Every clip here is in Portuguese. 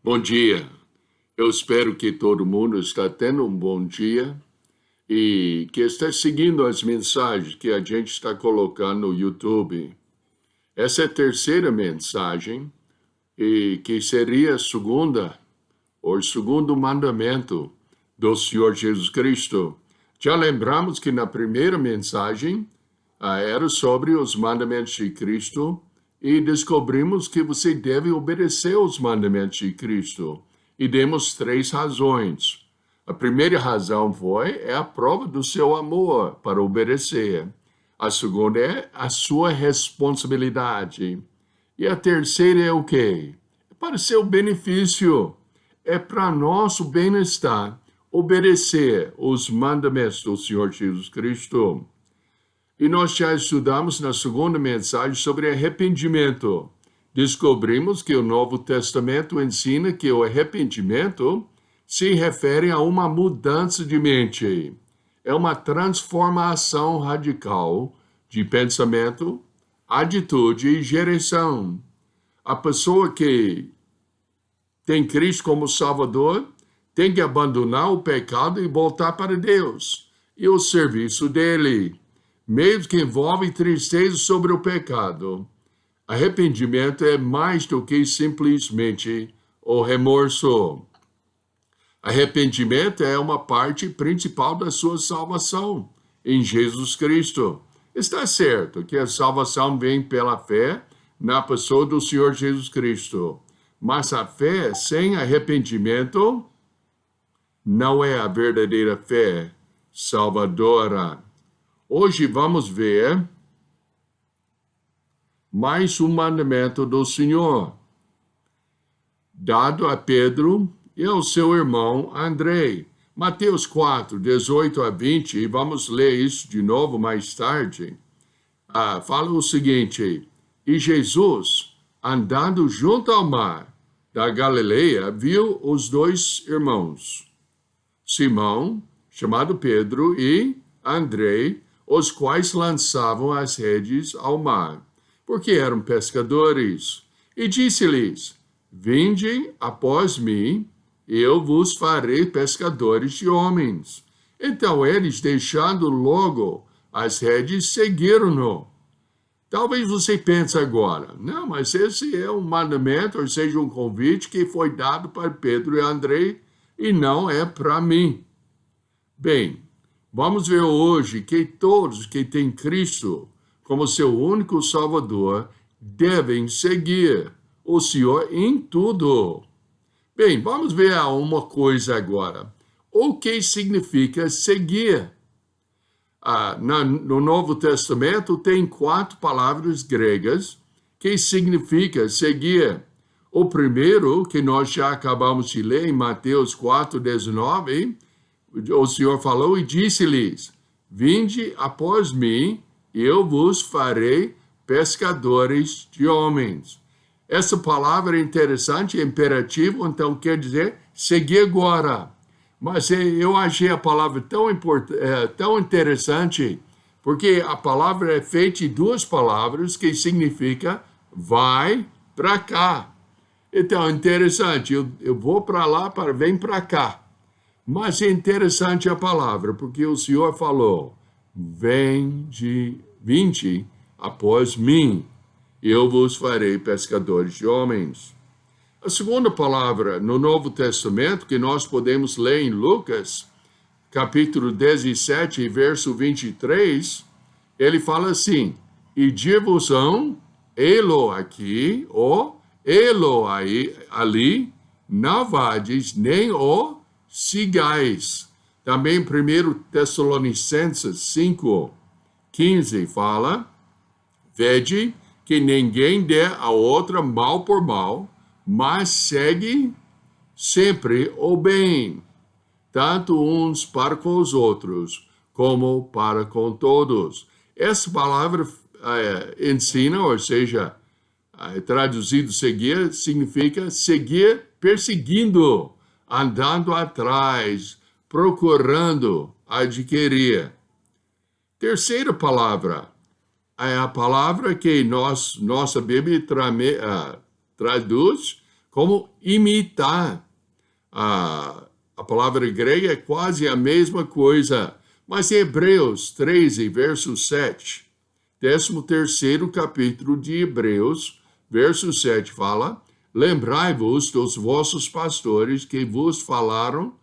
Bom dia. Eu espero que todo mundo está tendo um bom dia e que está seguindo as mensagens que a gente está colocando no YouTube. Essa é a terceira mensagem e que seria a segunda, ou o segundo mandamento do Senhor Jesus Cristo. Já lembramos que na primeira mensagem era sobre os mandamentos de Cristo e descobrimos que você deve obedecer aos mandamentos de Cristo. E demos 3 razões. A primeira razão é a prova do seu amor para obedecer. A segunda é a sua responsabilidade. E a terceira é o quê? É para seu benefício. É para nosso bem-estar obedecer os mandamentos do Senhor Jesus Cristo. E nós já estudamos na segunda mensagem sobre arrependimento. Descobrimos que o Novo Testamento ensina que o arrependimento se refere a uma mudança de mente. É uma transformação radical de pensamento, atitude e direção. A pessoa que tem Cristo como Salvador tem que abandonar o pecado e voltar para Deus e o serviço dele, mesmo que envolve tristeza sobre o pecado. Arrependimento é mais do que simplesmente o remorso. Arrependimento é uma parte principal da sua salvação em Jesus Cristo. Está certo que a salvação vem pela fé na pessoa do Senhor Jesus Cristo, mas a fé sem arrependimento não é a verdadeira fé salvadora. Hoje vamos ver mais um mandamento do Senhor, dado a Pedro e ao seu irmão Andrei. Mateus 4, 18 a 20, e vamos ler isso de novo mais tarde. Fala o seguinte: E Jesus, andando junto ao mar da Galileia, viu os 2 irmãos, Simão, chamado Pedro, e Andrei, os quais lançavam as redes ao mar, porque eram pescadores. E disse-lhes: Vinde após mim, e eu vos farei pescadores de homens. Então eles, deixando logo as redes, seguiram-no. Talvez você pense agora, não, mas esse é um mandamento, ou seja, um convite que foi dado para Pedro e Andrei, e não é para mim. Bem, vamos ver hoje que todos que têm Cristo como seu único Salvador devem seguir o Senhor em tudo. Bem, vamos ver uma coisa agora. O que significa seguir? No Novo Testamento tem 4 palavras gregas que significam seguir. O primeiro, que nós já acabamos de ler em Mateus 4, 19, o Senhor falou e disse-lhes: Vinde após mim, e eu vos farei pescadores de homens. Essa palavra é interessante, é imperativo, então quer dizer seguir agora. Mas eu achei a palavra tão interessante, porque a palavra é feita de 2 palavras que significa vai para cá. Então, interessante, eu vou para lá, vem para cá. Mas é interessante a palavra, porque o Senhor falou: Vinde após mim, e eu vos farei pescadores de homens. A segunda palavra no Novo Testamento, que nós podemos ler em Lucas, capítulo 17, verso 23, ele fala assim: E dir-vos-ão, elo aqui, ou elo aí, ali, não vades, nem o sigais. Também 1 Tessalonicenses 5, 15 fala: Vede que ninguém dê a outra mal por mal, mas segue sempre o bem, tanto uns para com os outros, como para com todos. Essa palavra ensina, ou seja, traduzido seguir, significa seguir perseguindo, andando atrás, procurando adquirir. Terceira palavra é a palavra que nossa Bíblia traduz como imitar. A palavra grega é quase a mesma coisa, mas em Hebreus 13, verso 7, 13º capítulo de Hebreus, verso 7 fala: lembrai-vos dos vossos pastores que vos falaram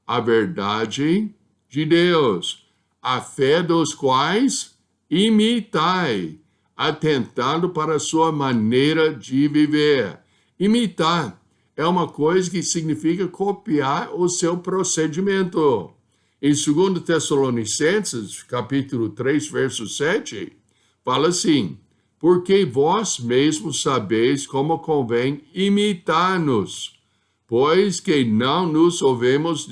a verdade de Deus, a fé dos quais imitai, atentando para a sua maneira de viver. Imitar é uma coisa que significa copiar o seu procedimento. Em 2 Tessalonicenses, capítulo 3, verso 7, fala assim: porque vós mesmos sabeis como convém imitar-nos, pois que não nos ouvemos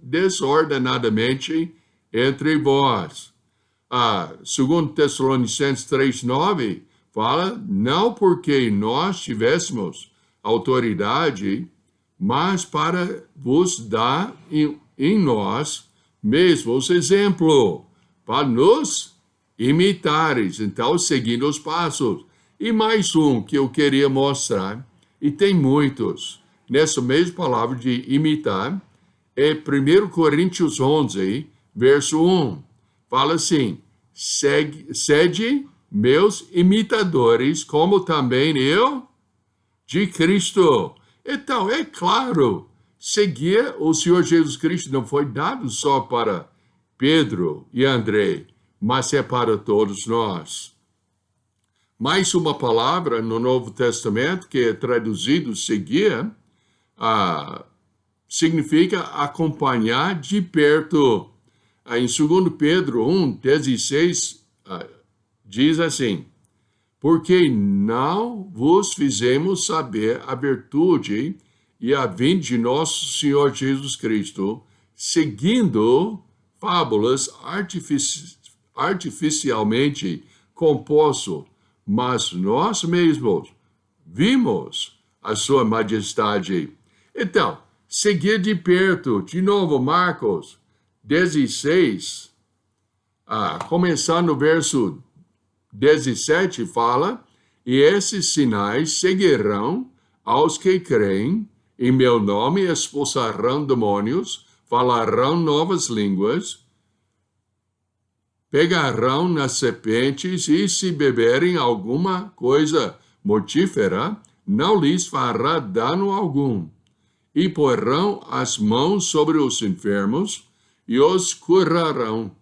desordenadamente entre vós. 2 Tessalonicenses 3:9 fala: não porque nós tivéssemos autoridade, mas para vos dar em nós mesmos exemplo, para nos imitares, então seguindo os passos. E mais um que eu queria mostrar, e tem muitos, nessa mesma palavra de imitar, é 1 Coríntios 11, verso 1. Fala assim: sede meus imitadores, como também eu de Cristo. Então, é claro, seguir o Senhor Jesus Cristo não foi dado só para Pedro e André, mas é para todos nós. Mais uma palavra no Novo Testamento que é traduzido seguir, significa acompanhar de perto. Em 2 Pedro 1:16, diz assim: porque não vos fizemos saber a virtude e a vinda de nosso Senhor Jesus Cristo, seguindo fábulas artificialmente compostas, mas nós mesmos vimos a sua majestade. Então, seguir de perto, de novo, Marcos 16, começando no verso 17, fala: e esses sinais seguirão aos que creem, em meu nome expulsarão demônios, falarão novas línguas, pegarão nas serpentes, e se beberem alguma coisa mortífera, não lhes fará dano algum. E porão as mãos sobre os enfermos e os curarão.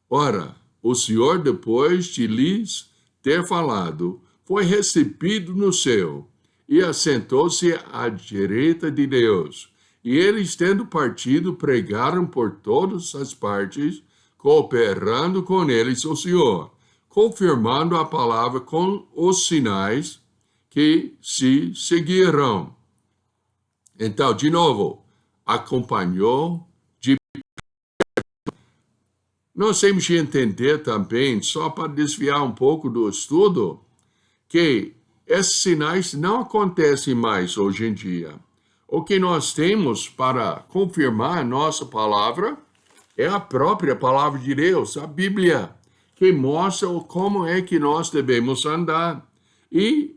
Ora, o Senhor, depois de lhes ter falado, foi recebido no céu e assentou-se à direita de Deus. E eles, tendo partido, pregaram por todas as partes, cooperando com eles o Senhor, confirmando a palavra com os sinais que se seguiram. Então, de novo, acompanhou. Nós temos que entender também, só para desviar um pouco do estudo, que esses sinais não acontecem mais hoje em dia. O que nós temos para confirmar a nossa palavra é a própria palavra de Deus, a Bíblia, que mostra como é que nós devemos andar. E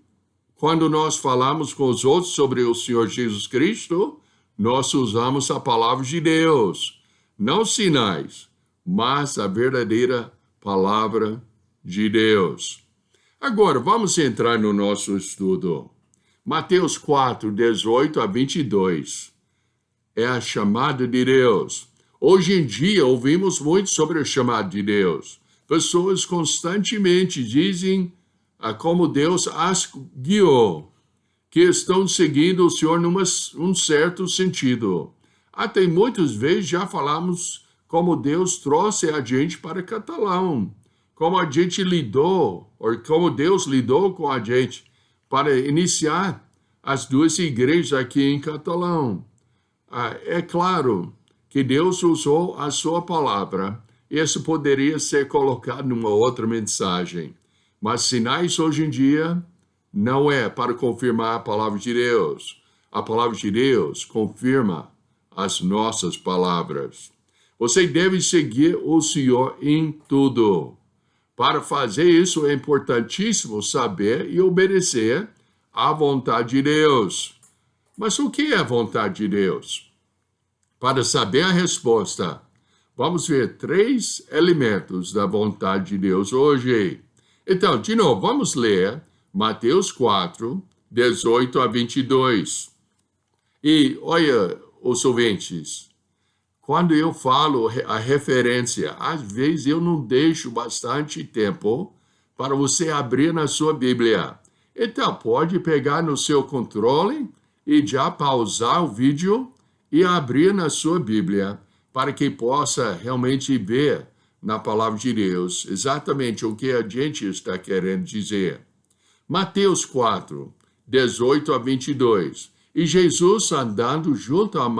quando nós falamos com os outros sobre o Senhor Jesus Cristo, nós usamos a palavra de Deus, não sinais, mas a verdadeira palavra de Deus. Agora, vamos entrar no nosso estudo. Mateus 4, 18 a 22. É a chamada de Deus. Hoje em dia, ouvimos muito sobre a chamada de Deus. Pessoas constantemente dizem como Deus as guiou, que estão seguindo o Senhor num certo sentido. Até muitas vezes já falamos como Deus trouxe a gente para Catalão, como a gente lidou, ou como Deus lidou com a gente para iniciar as duas igrejas aqui em Catalão. É claro que Deus usou a sua palavra, e isso poderia ser colocado numa outra mensagem. Mas sinais hoje em dia não é para confirmar a palavra de Deus. A palavra de Deus confirma as nossas palavras. Você deve seguir o Senhor em tudo. Para fazer isso, é importantíssimo saber e obedecer a vontade de Deus. Mas o que é a vontade de Deus? Para saber a resposta, vamos ver 3 elementos da vontade de Deus hoje. Então, de novo, vamos ler Mateus 4, 18 a 22. E olha, os ouvintes, quando eu falo a referência, às vezes eu não deixo bastante tempo para você abrir na sua Bíblia. Então, pode pegar no seu controle e já pausar o vídeo e abrir na sua Bíblia, para que possa realmente ver na palavra de Deus exatamente o que a gente está querendo dizer. Mateus 4, 18 a 22. E Jesus, andando junto ao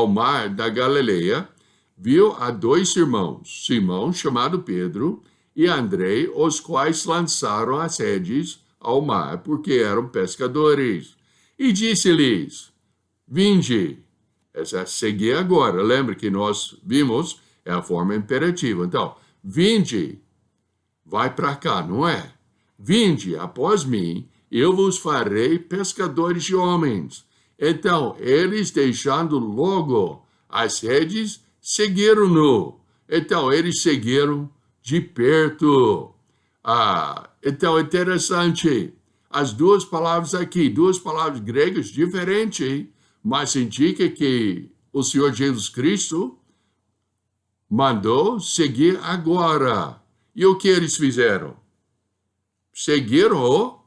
mar da Galileia, viu a 2 irmãos, Simão, chamado Pedro, e Andrei, os quais lançaram as redes ao mar, porque eram pescadores. E disse-lhes: Vinde. Essa é seguir agora. Lembra que nós vimos, é a forma imperativa. Então, vinde, vai para cá, não é? Vinde após mim, eu vos farei pescadores de homens. Então, eles, deixando logo as redes, seguiram-no. Então, eles seguiram de perto. Então, interessante. As 2 palavras aqui, 2 palavras gregas diferentes, mas indica que o Senhor Jesus Cristo mandou seguir agora. E o que eles fizeram? Seguiram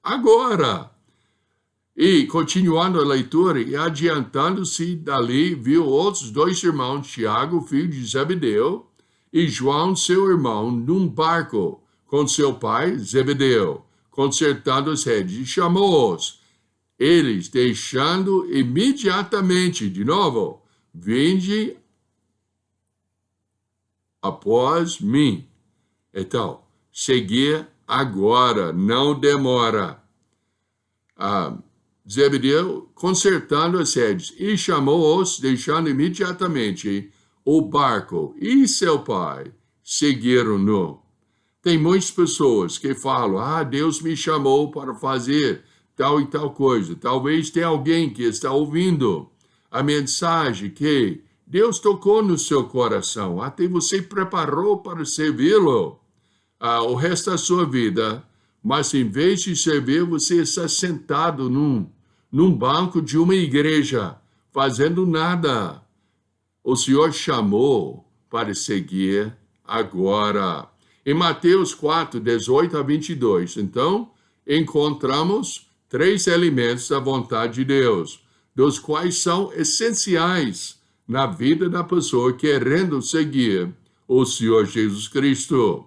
agora. E, continuando a leitura, e adiantando-se dali, viu outros 2 irmãos, Tiago, filho de Zebedeu, e João, seu irmão, num barco com seu pai, Zebedeu, consertando as redes, e chamou-os. Eles, deixando imediatamente, de novo, vinde após mim. Então, seguir agora, não demora. Zebedeu, consertando as redes, e chamou-os, deixando imediatamente o barco e seu pai, seguiram-no. Tem muitas pessoas que falam, Deus me chamou para fazer tal e tal coisa. Talvez tenha alguém que está ouvindo a mensagem que Deus tocou no seu coração, até você preparou para servi-lo o resto da sua vida, mas em vez de servir, você está sentado num banco de uma igreja, fazendo nada. O Senhor chamou para seguir agora. Em Mateus 4, 18 a 22, então, encontramos 3 elementos da vontade de Deus, dos quais são essenciais na vida da pessoa querendo seguir o Senhor Jesus Cristo.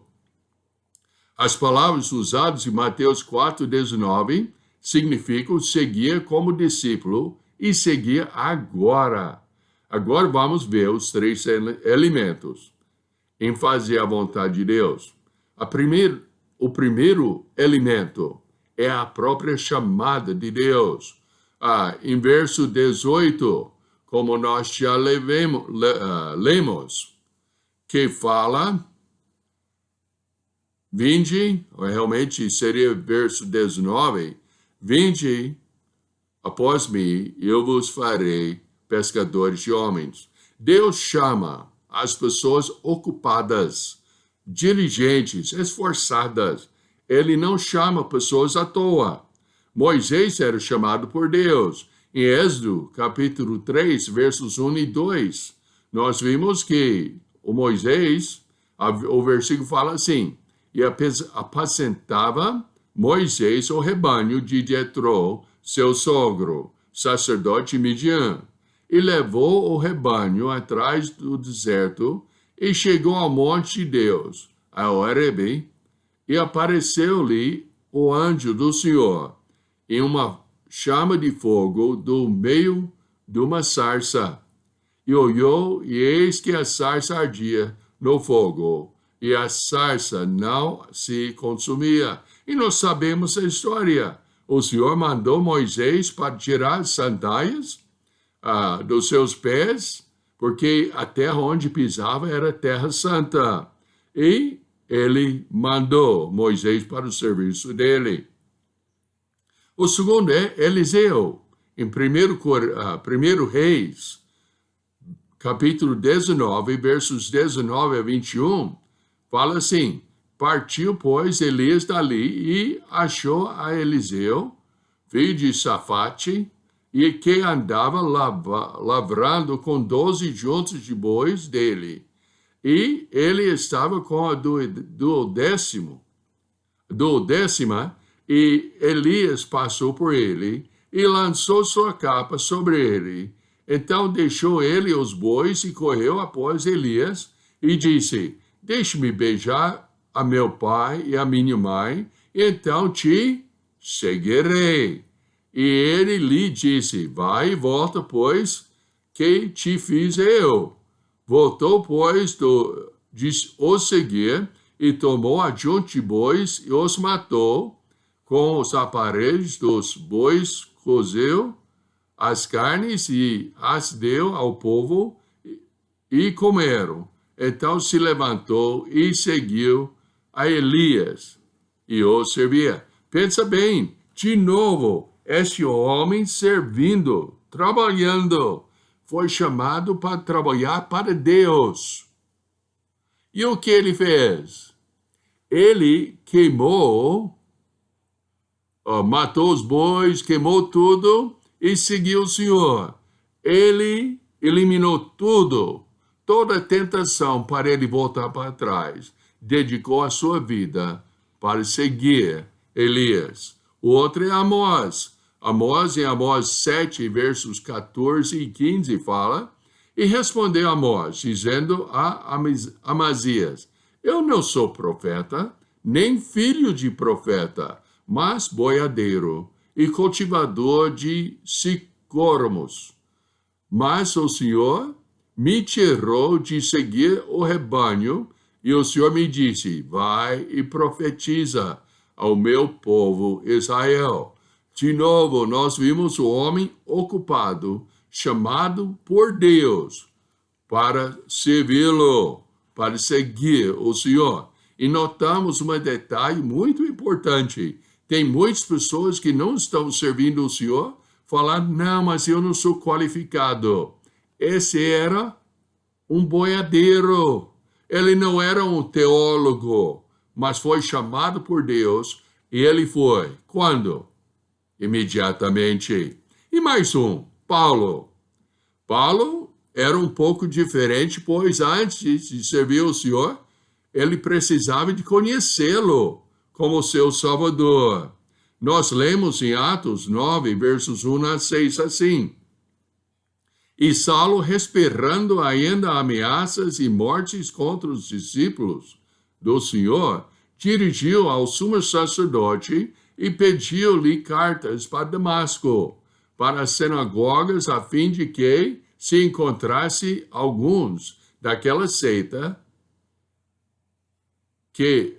As palavras usadas em Mateus 4, 19 significam seguir como discípulo e seguir agora. Agora vamos ver os 3 elementos em fazer a vontade de Deus. O primeiro elemento é a própria chamada de Deus. Em verso 18, como nós já lemos, que fala, vinde, ou realmente seria verso 19, vinde após mim, eu vos farei pescadores de homens. Deus chama as pessoas ocupadas, diligentes, esforçadas. Ele não chama pessoas à toa. Moisés era chamado por Deus. Em Êxodo, capítulo 3, versos 1 e 2, nós vimos que o Moisés, o versículo fala assim, e apacentava Moisés o rebanho de Jetro, seu sogro, sacerdote Midian, e levou o rebanho atrás do deserto e chegou ao monte de Deus, a Horebe, e apareceu-lhe o anjo do Senhor em uma chama de fogo do meio de uma sarça. E olhou, e eis que a sarça ardia no fogo, e a sarça não se consumia. E nós sabemos a história. O Senhor mandou Moisés para tirar as sandálias dos seus pés, porque a terra onde pisava era terra santa. E ele mandou Moisés para o serviço dele. O segundo é Eliseu, em 1 Reis, capítulo 19, versos 19 a 21, fala assim: partiu, pois, Elias dali e achou a Eliseu, filho de Safate, e que andava lavrando com 12 juntas de bois dele. E ele estava com a décima, e Elias passou por ele e lançou sua capa sobre ele. Então deixou ele os bois e correu após Elias e disse: deixe-me beijar a meu pai e a minha mãe, e então te seguirei. E ele lhe disse: vai e volta, pois, que te fiz eu. Voltou, pois, de os seguir, e tomou a junta de bois e os matou, com os aparelhos dos bois cozeu as carnes e as deu ao povo, e comeram. Então se levantou e seguiu a Elias, e o servia. Pensa bem, de novo, este homem servindo, trabalhando, foi chamado para trabalhar para Deus. E o que ele fez? Ele queimou, matou os bois, queimou tudo e seguiu o Senhor. Ele eliminou tudo, toda a tentação para ele voltar para trás. Dedicou a sua vida para seguir Elias. O outro é Amós. Amós, em Amós 7, versos 14 e 15, fala: e respondeu Amós, dizendo a Amazias: eu não sou profeta, nem filho de profeta, mas boiadeiro e cultivador de sicômores. Mas o Senhor me tirou de seguir o rebanho, e o Senhor me disse: vai e profetiza ao meu povo Israel. De novo, nós vimos o homem ocupado, chamado por Deus para servi-lo, para seguir o Senhor. E notamos um detalhe muito importante. Tem muitas pessoas que não estão servindo o Senhor, falando: não, mas eu não sou qualificado. Esse era um boiadeiro. Ele não era um teólogo, mas foi chamado por Deus, e ele foi. Quando? Imediatamente. E mais um, Paulo. Paulo era um pouco diferente, pois antes de servir o Senhor, ele precisava de conhecê-lo como seu Salvador. Nós lemos em Atos 9, versos 1 a 6, assim: e Saulo, respirando ainda ameaças e mortes contra os discípulos do Senhor, dirigiu ao sumo sacerdote e pediu-lhe cartas para Damasco, para as sinagogas, a fim de que se encontrasse alguns daquela seita, que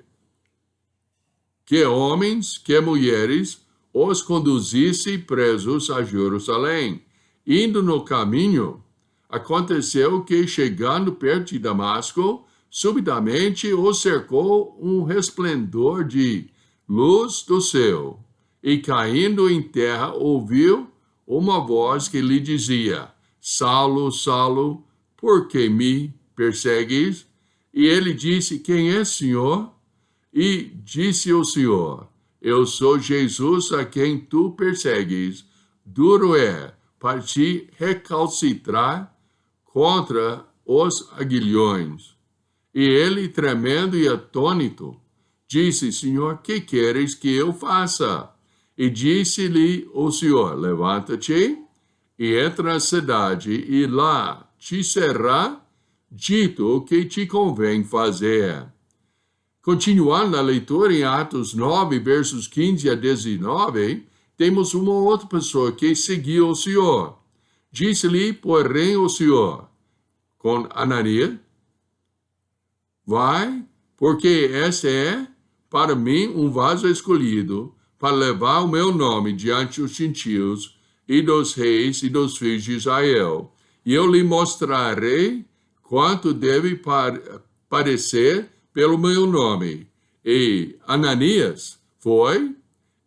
homens, que mulheres, os conduzisse presos a Jerusalém. Indo no caminho, aconteceu que, chegando perto de Damasco, subitamente o cercou um resplendor de luz do céu, e caindo em terra, ouviu uma voz que lhe dizia: Saulo, Saulo, por que me persegues? E ele disse: quem é, Senhor? E disse o Senhor: eu sou Jesus a quem tu persegues. Duro é para te recalcitrar contra os aguilhões. E ele, tremendo e atônito, disse: Senhor, que queres que eu faça? E disse-lhe o Senhor: levanta-te e entra na cidade, e lá te será dito o que te convém fazer. Continuando a leitura em Atos 9, versos 15 a 19, temos uma outra pessoa que seguiu o Senhor. Disse-lhe, porém, o Senhor, com Ananias: vai, porque esse é para mim um vaso escolhido, para levar o meu nome diante dos gentios e dos reis e dos filhos de Israel. E eu lhe mostrarei quanto deve padecer pelo meu nome. E Ananias foi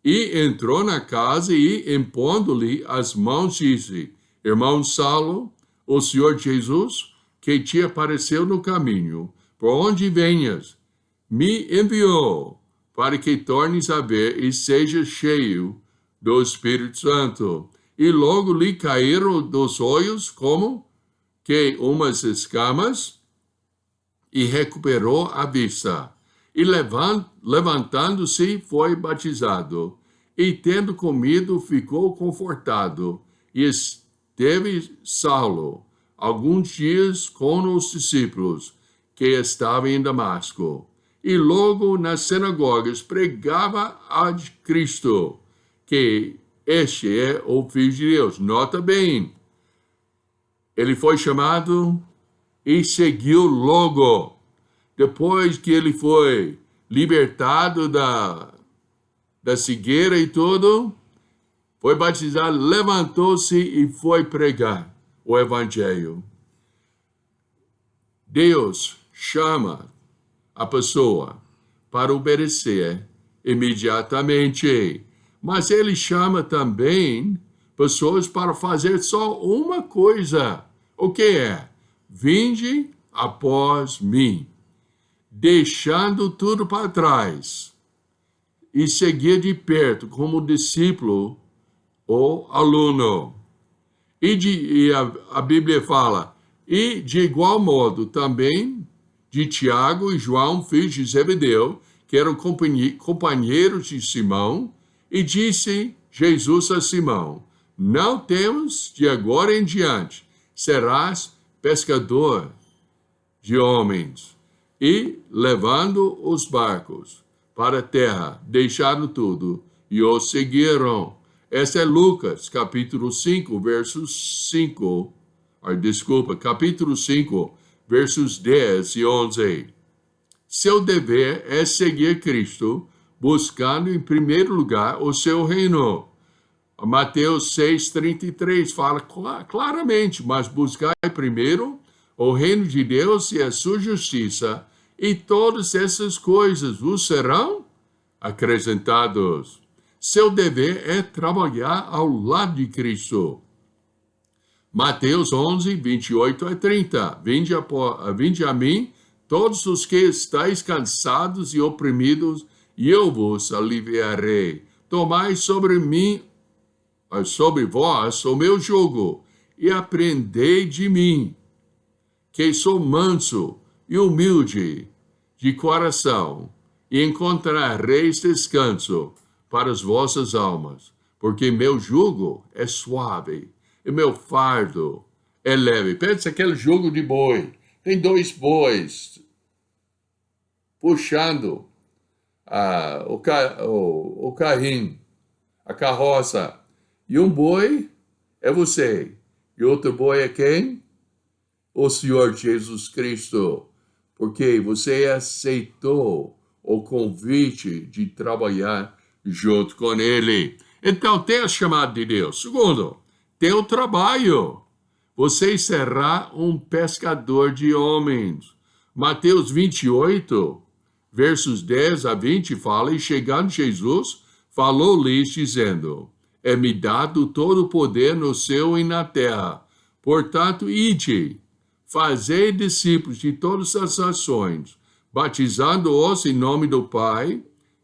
E entrou na casa e, impondo-lhe as mãos, disse: Irmão Saulo, o Senhor Jesus, que te apareceu no caminho, por onde venhas, me enviou para que tornes a ver e sejas cheio do Espírito Santo. E logo lhe caíram dos olhos como que umas escamas, e recuperou a vista. E levantando-se, foi batizado. E tendo comido, ficou confortado. E esteve Saulo alguns dias com os discípulos que estavam em Damasco. E logo nas sinagogas pregava a Cristo, que este é o Filho de Deus. Nota bem, ele foi chamado e seguiu logo. Depois que ele foi libertado da cegueira e tudo, foi batizado, levantou-se e foi pregar o Evangelho. Deus chama a pessoa para obedecer imediatamente, mas ele chama também pessoas para fazer só uma coisa. O que é? Vinde após mim, deixando tudo para trás e seguir de perto como discípulo ou aluno. E a Bíblia fala, e de igual modo também de Tiago e João, filhos de Zebedeu, que eram companheiros de Simão, e disse Jesus a Simão: Não temas, de agora em diante serás pescador de homens. E, levando os barcos para a terra, deixaram tudo e o seguiram. Esse é Lucas, capítulo 5, versos 5. Capítulo 5, versos 10 e 11. Seu dever é seguir Cristo, buscando em primeiro lugar o seu reino. Mateus 6,33 fala claramente, mas buscai primeiro o reino de Deus e a sua justiça, e todas essas coisas vos serão acrescentadas. Seu dever é trabalhar ao lado de Cristo. Mateus 11, 28 a 30. Vinde a mim, todos os que estáis cansados e oprimidos, e eu vos aliviarei. Tomai sobre vós o meu jugo, e aprendei de mim, que sou manso e humilde de coração, e encontrareis descanso para as vossas almas, porque meu jugo é suave e meu fardo é leve. Pensa aquele jugo de boi. Tem 2 bois puxando o carrinho, a carroça. E um boi é você. E outro boi é quem? O Senhor Jesus Cristo. Porque você aceitou o convite de trabalhar junto com Ele. Então, tem a chamada de Deus. Segundo, tem o trabalho. Você será um pescador de homens. Mateus 28, versos 10 a 20, fala, e chegando Jesus, falou-lhes, dizendo: É-me dado todo o poder no céu e na terra. Portanto, ide, fazei discípulos de todas as nações, batizando-os em nome do Pai,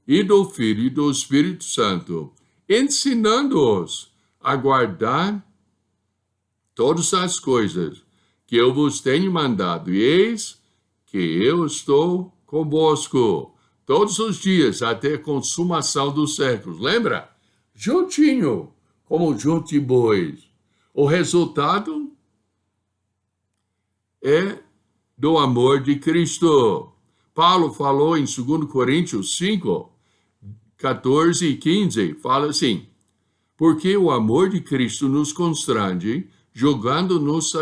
e do Filho e do Espírito Santo, ensinando-os a guardar todas as coisas que eu vos tenho mandado. E eis que eu estou convosco todos os dias, até a consumação dos séculos. Lembra? Juntinho, como junto de bois. O resultado é do amor de Cristo. Paulo falou em 2 Coríntios 5, 14 e 15, fala assim: Porque o amor de Cristo nos constrange, julgando-nós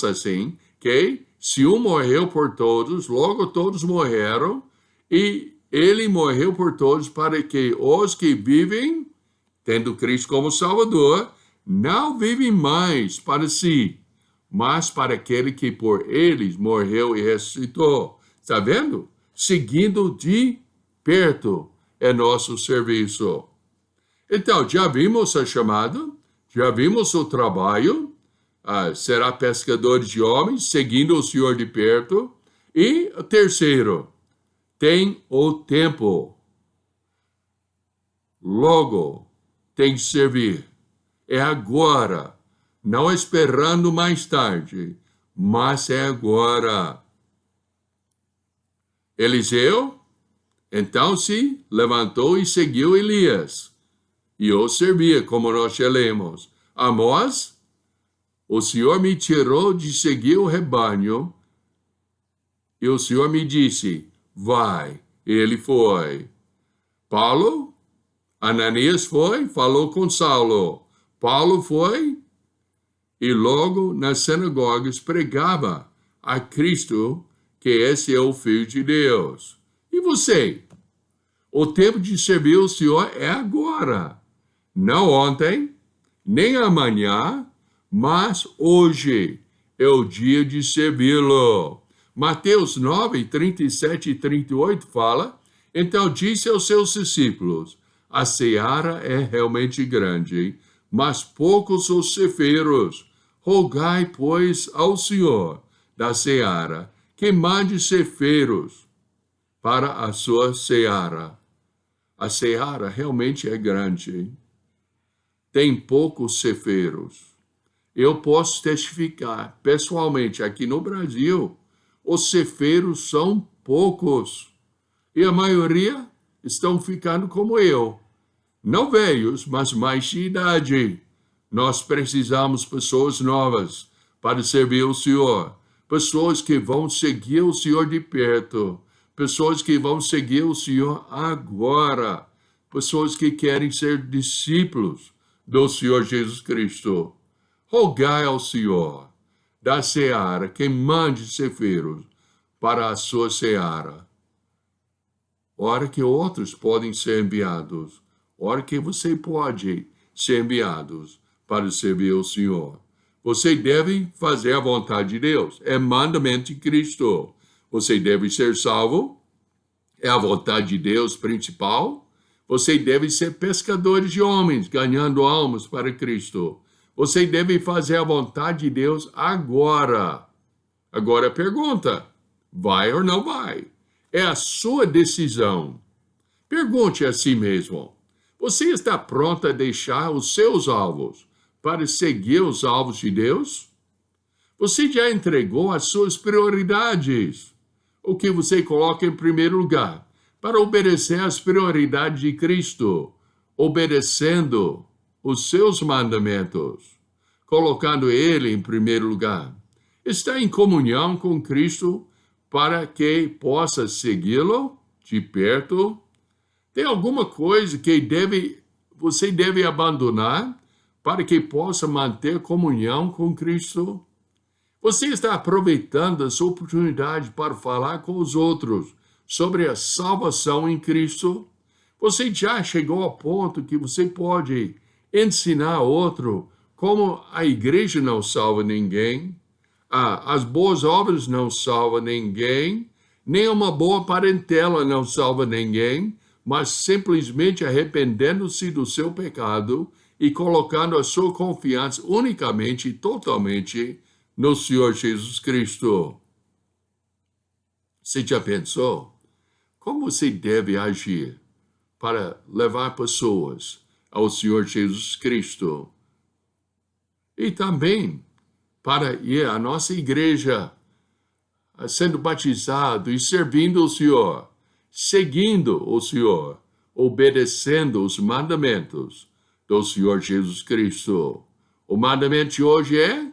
assim, que se um morreu por todos, logo todos morreram, e ele morreu por todos para que os que vivem, tendo Cristo como Salvador, não vivem mais para si, mas para aquele que por eles morreu e ressuscitou. Está vendo? Seguindo de perto é nosso serviço. Então, já vimos a chamada, já vimos o trabalho, será pescador de homens, seguindo o Senhor de perto. E o terceiro, tem o tempo. Logo, tem que servir. É agora, não esperando mais tarde, mas é agora. Eliseu, então se levantou e seguiu Elias, e o servia, como nós já lemos. Amós, o Senhor me tirou de seguir o rebanho, e o Senhor me disse, vai. Ele foi. Paulo, Ananias foi, falou com Saulo. Paulo foi, e logo nas sinagogas pregava a Cristo, que esse é o Filho de Deus. E você? O tempo de servir o Senhor é agora. Não ontem, nem amanhã, mas hoje é o dia de servi-lo. Mateus 9, 37 e 38 fala, então disse aos seus discípulos, a seara é realmente grande, mas poucos os ceifeiros. Rogai, pois, ao Senhor da seara, que mande ceifeiros para a sua seara. A seara realmente é grande. Tem poucos ceifeiros. Eu posso testificar, pessoalmente, aqui no Brasil, os ceifeiros são poucos. E a maioria estão ficando como eu. Não velhos, mas mais de idade. Nós precisamos de pessoas novas para servir o Senhor. Pessoas que vão seguir o Senhor de perto. Pessoas que vão seguir o Senhor agora. Pessoas que querem ser discípulos do Senhor Jesus Cristo. Rogai ao Senhor da seara que mande ceifeiros para a sua seara. Hora que outros podem ser enviados. Hora que você pode ser enviados para servir o Senhor. Você deve fazer a vontade de Deus. É mandamento de Cristo. Você deve ser salvo. É a vontade de Deus principal. Você deve ser pescador de homens, ganhando almas para Cristo. Você deve fazer a vontade de Deus agora. Agora pergunta, vai ou não vai? É a sua decisão. Pergunte a si mesmo, você está pronto a deixar os seus alvos para seguir os alvos de Deus? Você já entregou as suas prioridades, o que você coloca em primeiro lugar, para obedecer às prioridades de Cristo, obedecendo os seus mandamentos, colocando Ele em primeiro lugar. Está em comunhão com Cristo para que possa segui-lo de perto? Tem alguma coisa que você deve abandonar para que possa manter comunhão com Cristo? Você está aproveitando essa oportunidade para falar com os outros sobre a salvação em Cristo? Você já chegou ao ponto que você pode ensinar outro como a igreja não salva ninguém, as boas obras não salvam ninguém, nem uma boa parentela não salva ninguém, mas simplesmente arrependendo-se do seu pecado e colocando a sua confiança unicamente e totalmente no Senhor Jesus Cristo. Você já pensou? Como você deve agir para levar pessoas ao Senhor Jesus Cristo? E também para ir à nossa igreja, sendo batizado e servindo o Senhor, seguindo o Senhor, obedecendo os mandamentos do Senhor Jesus Cristo. O mandamento de hoje é: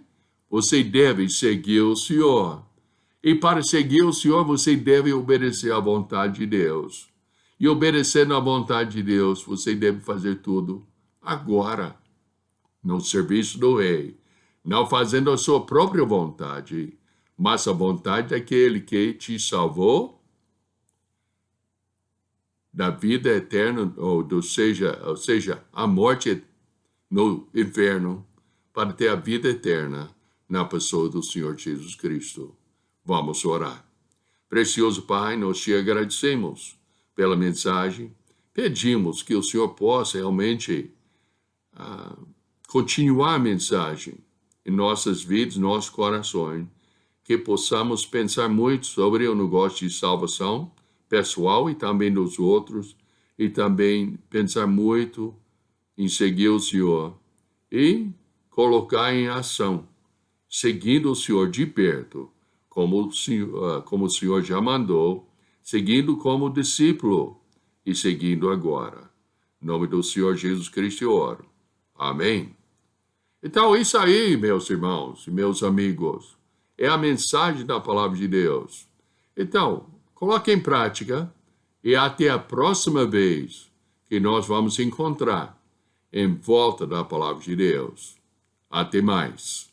você deve seguir o Senhor. E para seguir o Senhor, você deve obedecer à vontade de Deus. E obedecendo à vontade de Deus, você deve fazer tudo agora, no serviço do Rei, não fazendo a sua própria vontade, mas a vontade daquele que te salvou da vida eterna, ou seja, a morte no inferno, para ter a vida eterna na pessoa do Senhor Jesus Cristo. Vamos orar. Precioso Pai, nós te agradecemos pela mensagem, pedimos que o Senhor possa realmente continuar a mensagem em nossas vidas, nossos corações, que possamos pensar muito sobre o negócio de salvação pessoal e também dos outros, e também pensar muito em seguir o Senhor e colocar em ação, seguindo o Senhor de perto, como o Senhor já mandou, seguindo como discípulo e seguindo agora. Em nome do Senhor Jesus Cristo eu oro. Amém. Então, isso aí, meus irmãos e meus amigos, é a mensagem da palavra de Deus. Então, coloque em prática e até a próxima vez que nós vamos encontrar em volta da palavra de Deus. Até mais.